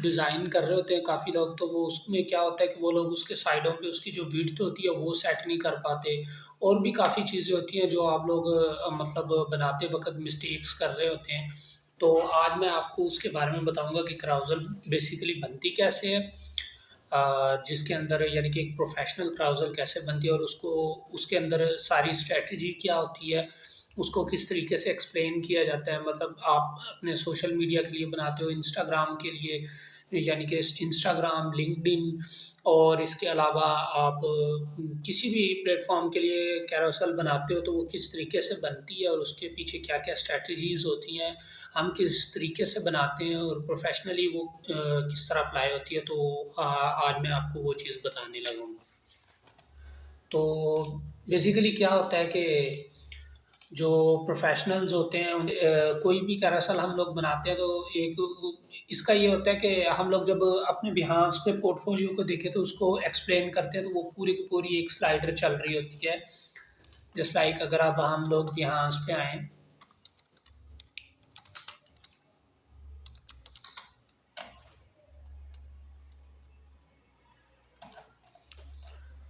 Design कर रहे होते हैं काफ़ी लोग, तो वो उसमें क्या होता है कि वो लोग उसके साइडों पे उसकी जो विड्थ होती है वो सेट नहीं कर पाते। और भी काफ़ी चीज़ें होती हैं जो आप लोग मतलब बनाते वक़्त मिस्टेक्स कर रहे होते हैं। तो आज मैं आपको उसके बारे में बताऊँगा कि carousel बेसिकली बनती कैसे है, जिसके अंदर यानी कि एक प्रोफेशनल ट्राउज़र कैसे बनती है और उसको उसके अंदर सारी स्ट्रैटेजी क्या होती है, उसको किस तरीके से एक्सप्लेन किया जाता है। मतलब आप अपने सोशल मीडिया के लिए बनाते हो, इंस्टाग्राम के लिए, यानी कि इंस्टाग्राम, लिंक्डइन, और इसके अलावा आप किसी भी प्लेटफ़ॉर्म के लिए कैरोसेल बनाते हो तो वो किस तरीके से बनती है और उसके पीछे क्या-क्या स्ट्रैटेजीज़ होती हैं, हम किस तरीके से बनाते हैं और प्रोफ़ेशनली वो किस तरह अप्लाई होती है, तो आज मैं आपको वो चीज़ बताने लगा हूँ। तो बेसिकली क्या होता है कि जो प्रोफ़ेशनल्स होते हैं कोई भी कैरोसेल हम लोग बनाते हैं तो एक इसका ये होता है कि हम लोग जब अपने बिहास के पोर्टफ़ोलियो को देखें तो उसको एक्सप्लेन करते हैं तो वो पूरी की पूरी एक स्लाइडर चल रही होती है। जस्ट लाइक अगर अब हम लोग बिहास पे आएँ,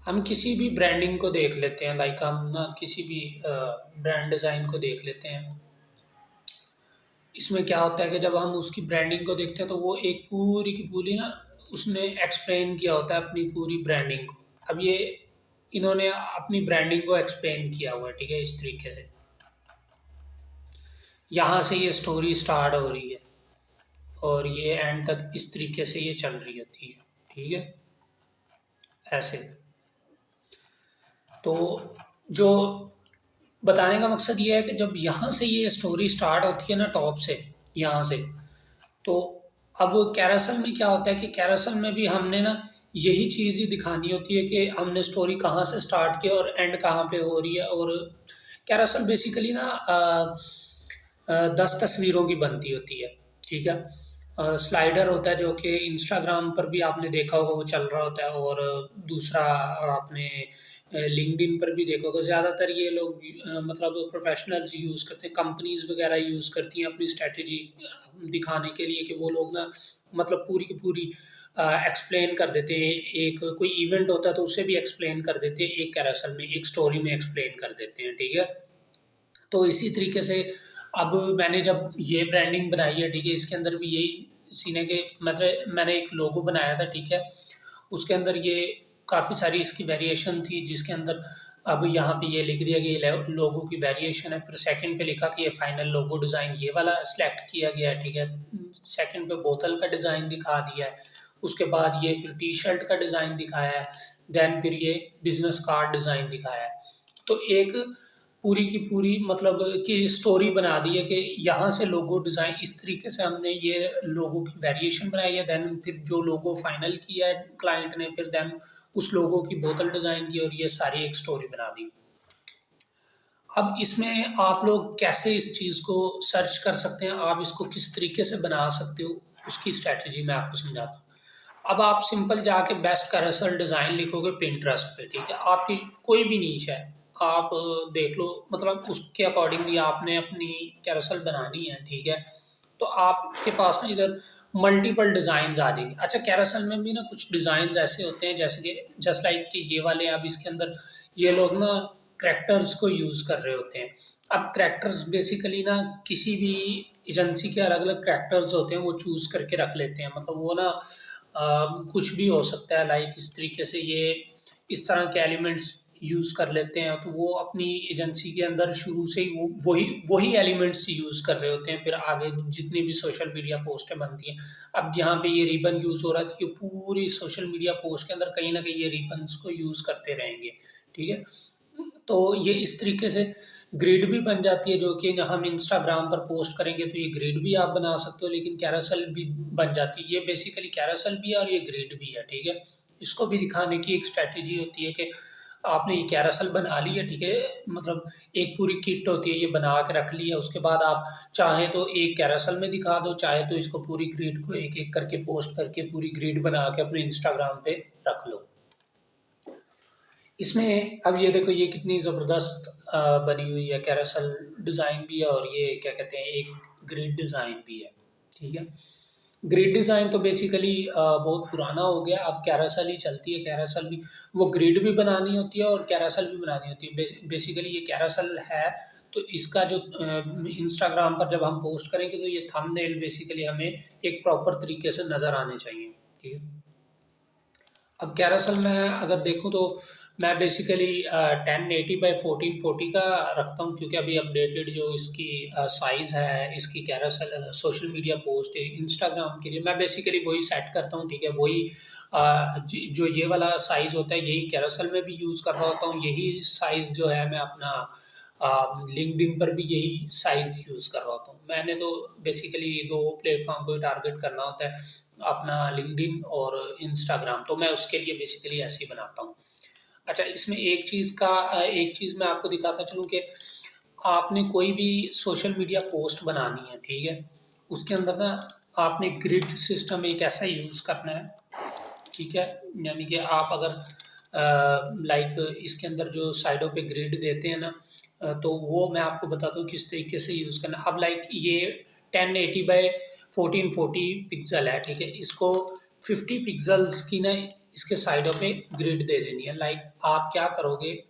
हम किसी भी ब्रांडिंग को देख लेते हैं, लाइक हम ना किसी भी ब्रांड डिज़ाइन को देख लेते हैं। इसमें क्या होता है कि जब हम उसकी ब्रांडिंग को देखते हैं तो वो एक पूरी की पूरी ना उसने एक्सप्लेन किया होता है अपनी पूरी ब्रांडिंग को। अब ये इन्होंने अपनी ब्रांडिंग को एक्सप्लेन किया हुआ है, ठीक है, इस तरीके से। यहाँ से ये स्टोरी स्टार्ट हो रही है और ये एंड तक इस तरीके से ये चल रही होती है, ठीक है, ऐसे। तो जो बताने का मकसद ये है कि जब यहाँ से ये स्टोरी स्टार्ट होती है ना टॉप से, यहाँ से, तो अब कैरोसेल में क्या होता है कि कैरोसेल में भी हमने ना यही चीज़ ही दिखानी होती है कि हमने स्टोरी कहाँ से स्टार्ट की और एंड कहाँ पे हो रही है। और कैरोसेल बेसिकली ना 10 तस्वीरों की बनती होती है, ठीक है। स्लाइडर होता है जो कि इंस्टाग्राम पर भी आपने देखा होगा वो चल रहा होता है, और दूसरा आपने लिंक्डइन पर भी देखा होगा। ज़्यादातर ये लोग मतलब प्रोफेशनल्स यूज़ करते हैं, कंपनीज़ वगैरह यूज़ करती हैं अपनी स्ट्रैटेजी दिखाने के लिए कि वो लोग ना मतलब पूरी की पूरी एक्सप्लेन कर देते हैं। एक कोई इवेंट होता है तो उसे भी एक्सप्लेन कर देते हैं, एक कैरोसेल में, एक स्टोरी में एक्सप्लेन कर देते हैं, ठीक है। तो इसी तरीके से अब मैंने जब ये ब्रांडिंग बनाई है, ठीक है, इसके अंदर भी यही सीन है कि मतलब मैंने एक लोगो बनाया था, ठीक है। उसके अंदर ये काफ़ी सारी इसकी वेरिएशन थी, जिसके अंदर अब यहाँ पे ये लिख दिया कि ये लोगो की वेरिएशन है। फिर सेकंड पे लिखा कि ये फाइनल लोगो डिज़ाइन ये वाला सेलेक्ट किया गया है, ठीक है। सेकंड पे बोतल का डिज़ाइन दिखा दिया है। उसके बाद ये फिर टी शर्ट का डिज़ाइन दिखाया है। देन फिर ये बिजनेस कार्ड डिज़ाइन दिखाया है। तो एक पूरी की पूरी मतलब कि स्टोरी बना दी है कि यहाँ से लोगो डिज़ाइन इस तरीके से हमने ये लोगो की वेरिएशन बनाई है। देन फिर जो लोगो फाइनल किया है क्लाइंट ने, फिर देन उस लोगो की बोतल डिज़ाइन की और ये सारी एक स्टोरी बना दी। अब इसमें आप लोग कैसे इस चीज़ को सर्च कर सकते हैं, आप इसको किस तरीके से बना सकते हो, उसकी स्ट्रैटेजी मैं आपको समझाता हूँ। अब आप सिंपल जाके बेस्ट कैरोसेल डिज़ाइन लिखोगे पिंटरेस्ट पे, ठीक है, आपकी कोई भी नीश है, आप देख लो, मतलब उसके अकॉर्डिंगली आपने अपनी कैरोसेल बनानी है, ठीक है। तो आपके पास ना इधर मल्टीपल डिज़ाइंस आ जाएंगे। अच्छा, कैरोसेल में भी ना कुछ डिज़ाइंस ऐसे होते हैं जैसे कि जस्ट लाइक कि ये वाले, अब इसके अंदर ये लोग ना करैक्टर्स को यूज़ कर रहे होते हैं। अब करैक्टर्स बेसिकली ना किसी भी एजेंसी के अलग अलग करैक्टर्स होते हैं, वो चूज़ करके रख लेते हैं। मतलब वो ना कुछ भी हो सकता है, लाइक इस तरीके से ये इस तरह के एलिमेंट्स यूज़ कर लेते हैं, तो वो अपनी एजेंसी के अंदर शुरू से ही वो वही वही एलिमेंट्स यूज़ कर रहे होते हैं, फिर आगे जितनी भी सोशल मीडिया पोस्टें बनती हैं। अब यहाँ पे ये रिबन यूज़ हो रहा है तो ये पूरी सोशल मीडिया पोस्ट के अंदर कहीं ना कहीं ये रिबन्स को यूज़ करते रहेंगे, ठीक है। तो ये इस तरीके से ग्रिड भी बन जाती है, जो कि हम इंस्टाग्राम पर पोस्ट करेंगे तो ये ग्रिड भी आप बना सकते हो, लेकिन कैरोसेल भी बन जाती है। ये बेसिकली कैरोसेल भी है और ये ग्रिड भी है, ठीक है। इसको भी दिखाने की एक स्ट्रैटेजी होती है कि आपने ये कैरोसेल बना ली है, ठीक है, मतलब एक पूरी किट होती है, ये बना के रख ली है। उसके बाद आप चाहे तो एक कैरोसेल में दिखा दो, चाहे तो इसको पूरी ग्रिड को एक एक करके पोस्ट करके पूरी ग्रिड बना के अपने इंस्टाग्राम पे रख लो। इसमें अब ये देखो ये कितनी ज़बरदस्त बनी हुई है, कैरोसेल डिज़ाइन भी है और ये क्या कहते हैं एक ग्रिड डिज़ाइन भी है, ठीक है। ग्रिड डिज़ाइन तो बेसिकली बहुत पुराना हो गया, अब कैरासल ही चलती है। कैरासल भी वो ग्रिड भी बनानी होती है और कैरासल भी बनानी होती है। बेसिकली ये कैरासल है, तो इसका जो इंस्टाग्राम पर जब हम पोस्ट करेंगे तो ये थंबनेल बेसिकली हमें एक प्रॉपर तरीके से नज़र आने चाहिए, ठीक है। अब कैरासल में अगर देखूँ तो मैं बेसिकली 1080x1440 का रखता हूँ, क्योंकि अभी अपडेटेड जो इसकी साइज़ है इसकी कैरासल सोशल मीडिया पोस्ट है इंस्टाग्राम के लिए, मैं बेसिकली वही सेट करता हूँ, ठीक है। वही जो ये वाला साइज़ होता है यही कैरासल में भी यूज़ कर रहा होता हूँ, यही साइज़ जो है मैं अपना लिंक्डइन पर भी यही साइज़ यूज़ कर रहा होता हूँ। मैंने तो बेसिकली दो प्लेटफॉर्म को टारगेट करना होता है, अपना लिंक्डइन और इंस्टाग्राम, तो मैं उसके लिए बेसिकली ऐसे ही बनाता हूँ। अच्छा, इसमें एक चीज़ मैं आपको दिखाता चलूँ कि आपने कोई भी सोशल मीडिया पोस्ट बनानी है, ठीक है, उसके अंदर ना आपने ग्रिड सिस्टम एक ऐसा यूज़ करना है, ठीक है। यानी कि आप अगर लाइक इसके अंदर जो साइडों पे ग्रिड देते हैं ना, तो वो मैं आपको बताता हूँ किस तरीके से यूज़ करना है। अब लाइक ये 1080x1440 पिक्सल है, ठीक है, इसको 50 पिक्सल्स की ना इसके साइडों पे ग्रिड दे देनी है। लाइक आप क्या करोगे,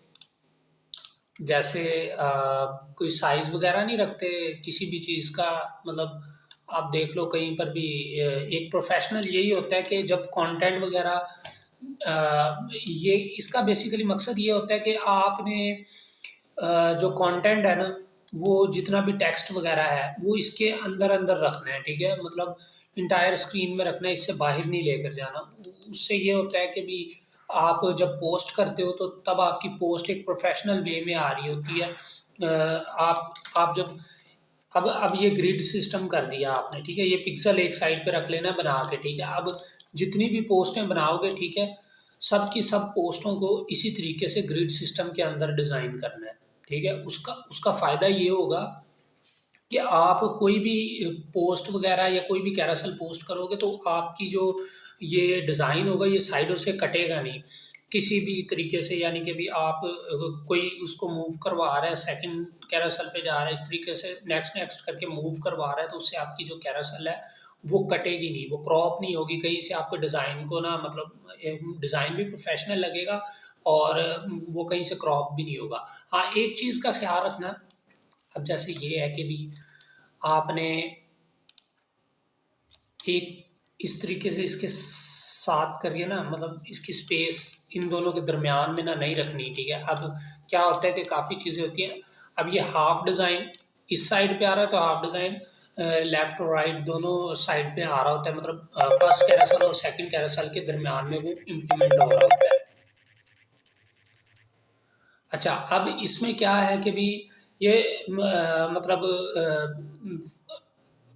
जैसे कोई साइज़ वगैरह नहीं रखते किसी भी चीज़ का, मतलब आप देख लो कहीं पर भी एक प्रोफेशनल यही होता है कि जब कंटेंट वगैरह ये इसका बेसिकली मकसद ये होता है कि आपने जो कंटेंट है ना वो जितना भी टेक्स्ट वगैरह है वो इसके अंदर अंदर रखना है, ठीक है, मतलब इंटायर स्क्रीन में रखना है, इससे बाहर नहीं लेकर जाना। उससे ये होता है कि भी आप जब पोस्ट करते हो तो तब आपकी पोस्ट एक प्रोफेशनल वे में आ रही होती है। आप जब अब ये ग्रिड सिस्टम कर दिया आपने, ठीक है, ये पिक्सल एक साइड पे रख लेना बना के, ठीक है। अब जितनी भी पोस्टें बनाओगे, ठीक है, सब की सब पोस्टों को इसी तरीके से ग्रिड सिस्टम के अंदर डिज़ाइन करना है, ठीक है। उसका उसका फ़ायदा ये होगा कि आप कोई भी पोस्ट वगैरह या कोई भी कैरासल पोस्ट करोगे तो आपकी जो ये डिज़ाइन होगा ये साइडों से कटेगा नहीं किसी भी तरीके से, यानी कि भी आप कोई उसको मूव करवा रहा है, सेकंड कैरासल पे जा रहा है, इस तरीके से नेक्स्ट नेक्स्ट करके मूव करवा रहा है, तो उससे आपकी जो कैरासल है वो कटेगी नहीं, वो क्रॉप नहीं होगी कहीं से, आपके डिज़ाइन को ना, मतलब डिज़ाइन भी प्रोफेशनल लगेगा और वो कहीं से क्रॉप भी नहीं होगा। हाँ, एक चीज़ का ख्याल रखना, अब जैसे ये है कि भी आपने एक इस तरीके से इसके साथ करिए ना, मतलब इसकी स्पेस इन दोनों के दरमियान में ना नहीं रखनी, ठीक है। अब क्या होता है कि काफ़ी चीज़ें होती हैं, अब ये हाफ डिज़ाइन इस साइड पे आ रहा है तो हाफ डिज़ाइन लेफ्ट और राइट दोनों साइड पे आ रहा होता है, मतलब फर्स्ट कैरासल और सेकंड कैरासल के दरमियान में वो इम्प्लीमेंट हो रहा होता है। अच्छा, अब इसमें क्या है कि भी ये मतलब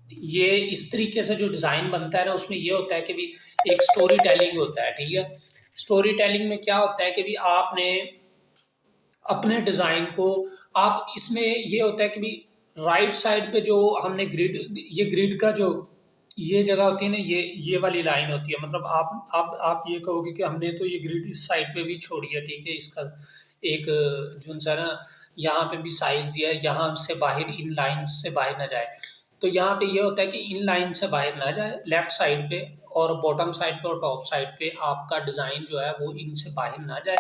ये इस तरीके से जो डिज़ाइन बनता है ना उसमें ये होता है कि भी एक स्टोरी टेलिंग होता है, ठीक है। स्टोरी टेलिंग में क्या होता है कि भी आपने अपने डिज़ाइन को, आप इसमें ये होता है कि भी राइट साइड पे जो हमने ग्रिड, ये ग्रिड का जो ये जगह होती है ना, ये वाली लाइन होती है, मतलब आप ये कहोगे कि हमने तो ये ग्रिड इस साइड पे भी छोड़ी है, ठीक है, इसका एक जो सा ना यहाँ पे भी साइज दिया है, यहाँ से बाहर इन लाइन से बाहर ना जाए, तो यहाँ पे ये होता है कि इन लाइन से बाहर ना जाए लेफ्ट साइड पे, और बॉटम साइड पे और टॉप साइड पे आपका डिज़ाइन जो है वो इनसे बाहर ना जाए।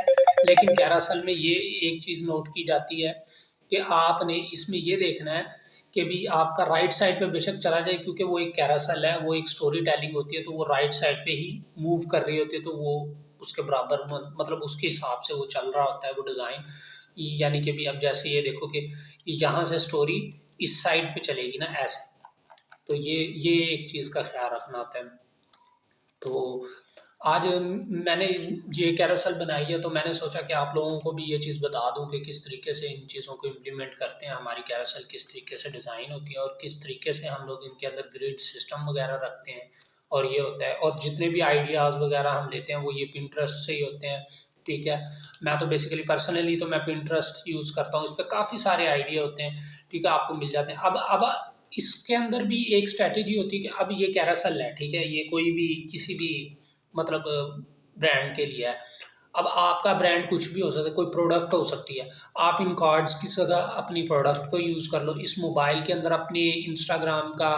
लेकिन कैरासल में ये एक चीज़ नोट की जाती है कि आपने इसमें ये देखना है कि भी आपका राइट साइड पे बेशक चला जाए, क्योंकि वो एक कैरासल है, वो एक स्टोरी टेलिंग होती है, तो वो राइट साइड पे ही मूव कर रही होती है, तो वो उसके बराबर मतलब उसके हिसाब से वो चल रहा होता है वो डिज़ाइन। यानी कि भी अब जैसे ये देखो कि यहाँ से स्टोरी इस साइड पे चलेगी ना ऐसे, तो ये एक चीज़ का ख्याल रखना होता है। तो आज मैंने ये कैरोसेल बनाई है तो मैंने सोचा कि आप लोगों को भी ये चीज़ बता दूं कि किस तरीके से इन चीज़ों को इम्प्लीमेंट करते हैं, हमारी कैरोसेल किस तरीके से डिज़ाइन होती है और किस तरीके से हम लोग इनके अंदर ग्रिड सिस्टम वगैरह रखते हैं, और ये होता है। और जितने भी आइडियाज़ वगैरह हम लेते हैं वो ये पिंटरेस्ट से ही होते हैं, ठीक है। मैं तो बेसिकली पर्सनली तो मैं पिंटरेस्ट यूज़ करता हूँ, इस पर काफ़ी सारे आइडिया होते हैं, ठीक है, आपको मिल जाते हैं। अब इसके अंदर भी एक स्ट्रैटेजी होती है कि अब ये कैरोसेल है, ठीक है, ये कोई भी किसी भी मतलब ब्रांड के लिए है। अब आपका ब्रांड कुछ भी हो सकता है, कोई प्रोडक्ट हो सकती है, आप इन कार्ड्स की जगह अपनी प्रोडक्ट को यूज़ कर लो, इस मोबाइल के अंदर अपने इंस्टाग्राम का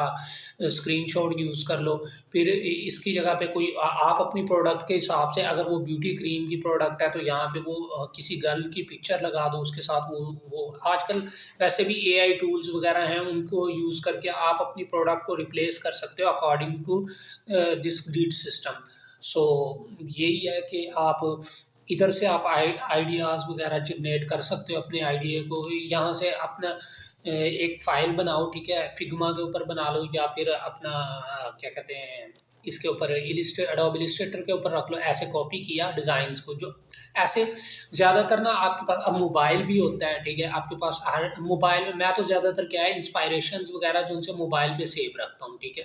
स्क्रीनशॉट यूज़ कर लो, फिर इसकी जगह पे कोई आप अपनी प्रोडक्ट के हिसाब से, अगर वो ब्यूटी क्रीम की प्रोडक्ट है तो यहाँ पे वो किसी गर्ल की पिक्चर लगा दो उसके साथ, वो आजकल वैसे भी एआई टूल्स वगैरह हैं, उनको यूज़ करके आप अपनी प्रोडक्ट को रिप्लेस कर सकते हो according to this grid system. So यही है कि आप इधर से आप आइडियाज़ वगैरह जनरेट कर सकते हो, अपने आइडिया को यहाँ से अपना एक फ़ाइल बनाओ, ठीक है, फिग्मा के ऊपर बना लो, या फिर अपना क्या कहते हैं, इसके ऊपर एडोब इलिस्ट्रेटर के ऊपर रख लो, ऐसे कॉपी किया डिज़ाइंस को, जो ऐसे ज़्यादातर ना आपके पास अब मोबाइल भी होता है, ठीक है, आपके पास हर मोबाइल में, मैं तो ज़्यादातर क्या है इंस्पायरेशंस वगैरह जो उनसे मोबाइल पे सेव रखता हूँ, ठीक है।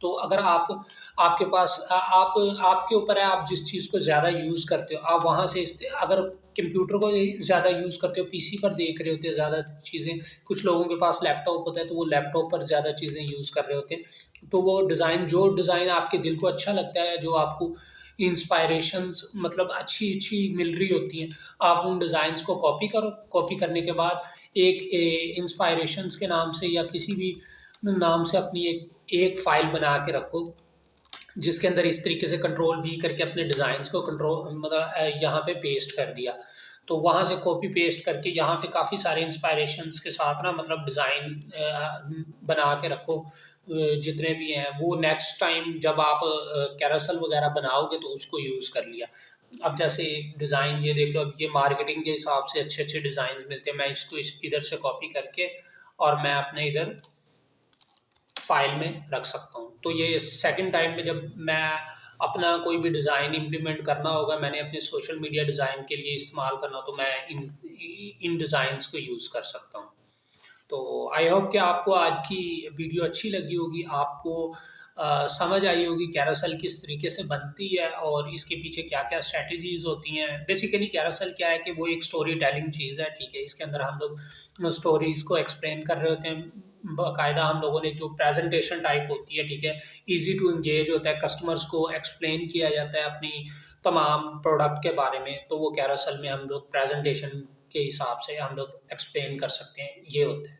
तो अगर आप आपके पास आप आपके ऊपर है, आप जिस चीज़ को ज़्यादा यूज़ करते हो आप वहाँ से अगर कंप्यूटर को ज़्यादा यूज़ करते हो, पीसी पर देख रहे होते हैं ज़्यादा चीज़ें, कुछ लोगों के पास लैपटॉप होता है तो वो लैपटॉप पर ज़्यादा चीज़ें यूज़ कर रहे होते हैं, तो वो जो डिज़ाइन आपके दिल को अच्छा लगता है, जो आपको इंस्पायरेशंस मतलब अच्छी अच्छी मिल रही होती हैं, आप उन डिज़ाइंस को कॉपी करो, कॉपी करने के बाद एक इंस्पायरेशंस के नाम से या किसी भी नाम से अपनी एक फ़ाइल बना के रखो, जिसके अंदर इस तरीके से कंट्रोल वी करके अपने डिज़ाइंस को कंट्रोल मतलब यहाँ पे पेस्ट कर दिया, तो वहाँ से कॉपी पेस्ट करके यहाँ पे काफ़ी सारे इंस्पायरेशंस के साथ ना मतलब डिज़ाइन बना के रखो, जितने भी हैं वो नेक्स्ट टाइम जब आप कैरोसेल वगैरह बनाओगे तो उसको यूज़ कर लिया। अब जैसे डिज़ाइन ये देख लो, अब ये मार्केटिंग के हिसाब से अच्छे अच्छे डिज़ाइन मिलते हैं, मैं इसको इधर से कॉपी करके और मैं अपने इधर फाइल में रख सकता हूँ। तो ये सेकंड टाइम पे जब मैं अपना कोई भी डिज़ाइन इम्प्लीमेंट करना होगा, मैंने अपने सोशल मीडिया डिज़ाइन के लिए इस्तेमाल करना हो, तो मैं इन डिज़ाइंस को यूज़ कर सकता हूँ। तो आई होप कि आपको आज की वीडियो अच्छी लगी होगी, आपको समझ आई होगी कैरोसेल किस तरीके से बनती है और इसके पीछे क्या-क्या स्ट्रैटेजीज़ होती हैं। बेसिकली कैरोसेल क्या है कि वो एक स्टोरी टेलिंग चीज़ है, ठीक है? इसके अंदर हम लोग स्टोरीज़ को एक्सप्लेन कर रहे होते हैं। बाकायदा हम लोगों ने जो प्रेजेंटेशन टाइप होती है, ठीक है? ईज़ी टू एंगेज होता है, कस्टमर्स को एक्सप्लेन किया जाता है अपनी तमाम प्रोडक्ट के बारे में, तो वो कैरोसेल में हम लोग प्रेजेंटेशन के हिसाब से हम लोग एक्सप्लेन कर सकते हैं, ये होता है।